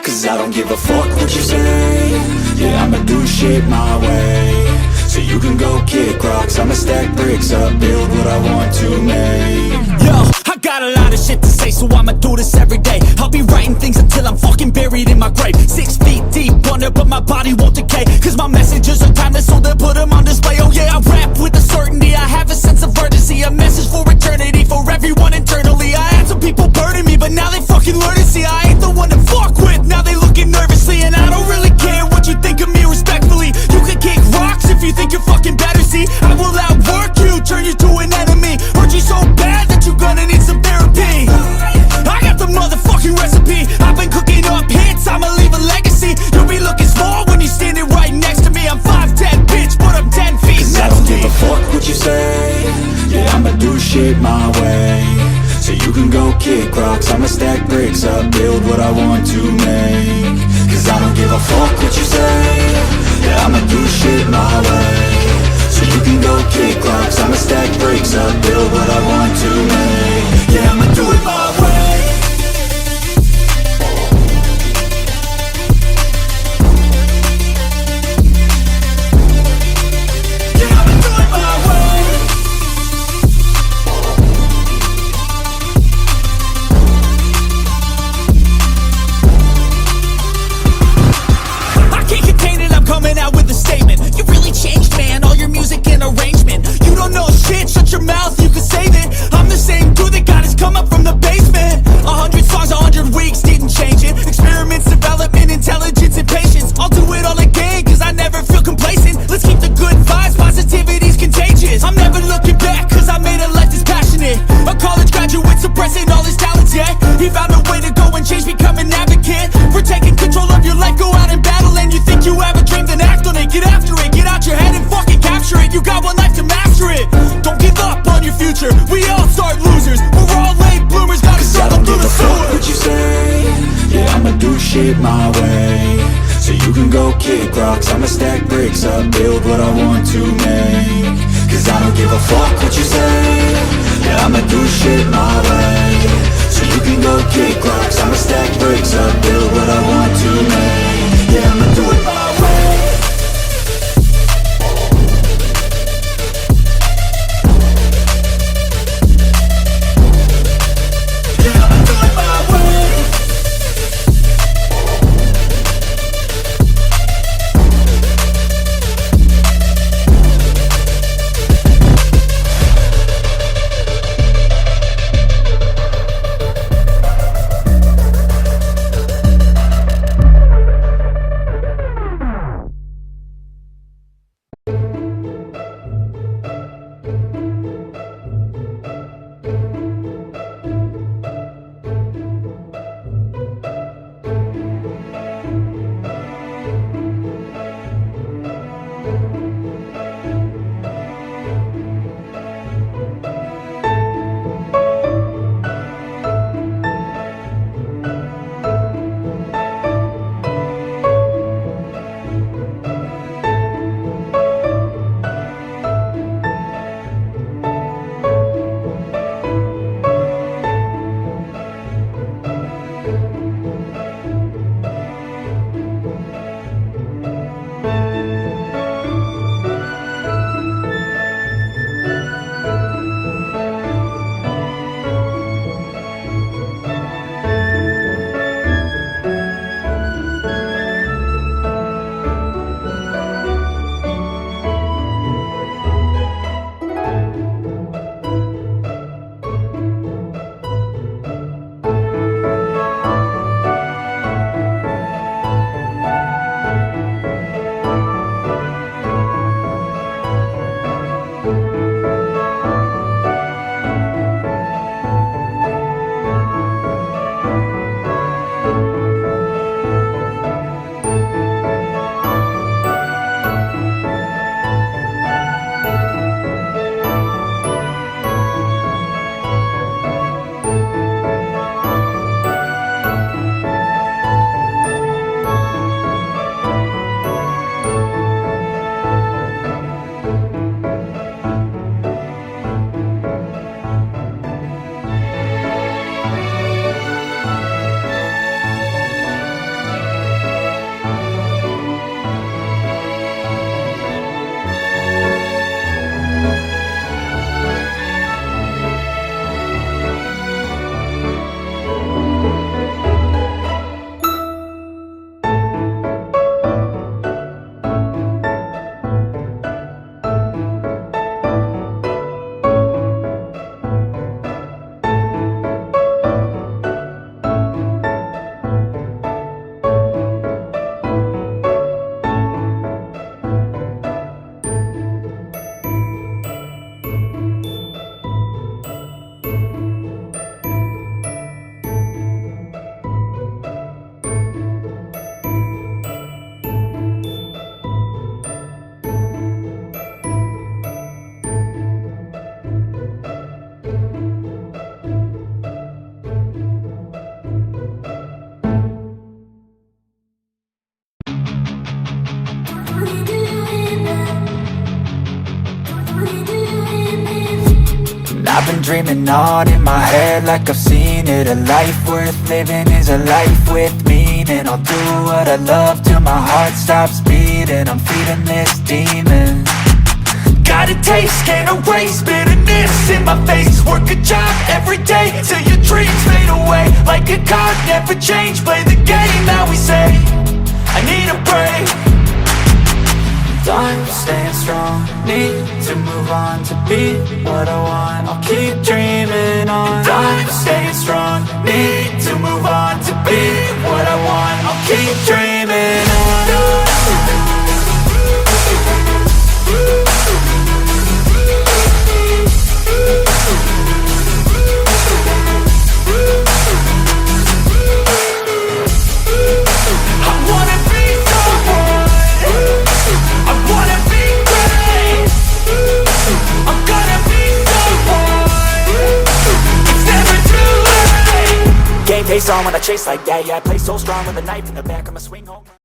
Cause I don't give a fuck what you say. Yeah, I'ma do shit my way. So you can go kick rocks, I'ma stack bricks up, build what I want to make. Yo, I got a lot of shit to say, so I'ma do this every day. I'll be writing things until I'm fucking buried in my grave. 6 feet deep under, but my body won't decay. Cause my messages are timeless, so they'll put them on display. Oh yeah, I rap with a certainty, I have a sense of urgency. A message for eternity, for everyone internally. I had some people burning me, but now they fucking learn to see I ain't the one to fuck with, now they looking nervously. And I don't really care what you think of me respectfully. You can kick rocks if you think you're fucking better, see. I will outwork you, turn you to an enemy. Hurt you so bad that you're gonna need some therapy. I got the motherfucking recipe. I've been cooking up hits, I'ma leave a legacy. You'll be looking small when you're standing right next to me. I'm 5'10", bitch, but I'm 10 feet next to me. I don't give a fuck what you say. Yeah, I'ma do shit my way. So you can go kick rocks, I'ma stack bricks up, build what I want to make. Cause I don't give a fuck what you say. Yeah, I'ma do shit my way. So you can go kick rocks, I'ma stack bricks up, build what I want to make. Yeah, I'ma do it my way. Yeah, I'ma do it my way. I can't contain it, I'm coming out with a statement. You really changed, man, all your music and arrangement. You don't know shit, shut your mouth, you can save it. I'm the same dude that got his come up from the basement. 100 songs, 100 weeks, didn't change it. Experiments, development, intelligence, and patience. I'll do it all again, cause I never feel complacent. Let's keep the good vibes, positivity's contagious. I'm never looking back, cause I made a life that's passionate. A college graduate suppressing all his talents, yeah. He found a way to go and change, become an advocate. For taking control of your life, go out and battle. And you think you have a dream, then act on it. Get after it, get out your head and fucking capture it. You got one life to master it. Don't give up on your future, we all start losers. We're all late bloomers, gotta struggle through the sewer. What you say? Yeah, I'ma do shit my way. So you can go kick rocks, I'ma stack bricks up, build what I want to make. Cause I don't give a fuck what you say. Yeah, I'ma do shit my way. So you can go kick rocks, I'ma stack bricks up, build what I want to make. Yeah, I'ma do it my way. Yeah, I'ma do it my way. I've been dreaming on in my head like I've seen it. A life worth living is a life with meaning. I'll do what I love till my heart stops beating. I'm feeding this demon. Got a taste, can't erase bitterness in my face. Work a job every day till your dreams fade away. Like a card, never change, play the game that we say. I need a break. I'm staying strong, need to move on to be what I want. I'll keep dreaming on. I'm staying strong, need to move on to be what I want. I'll keep dreaming on. Game face on when I chase like that. Yeah, I play so strong with a knife in the back. I'ma swing home.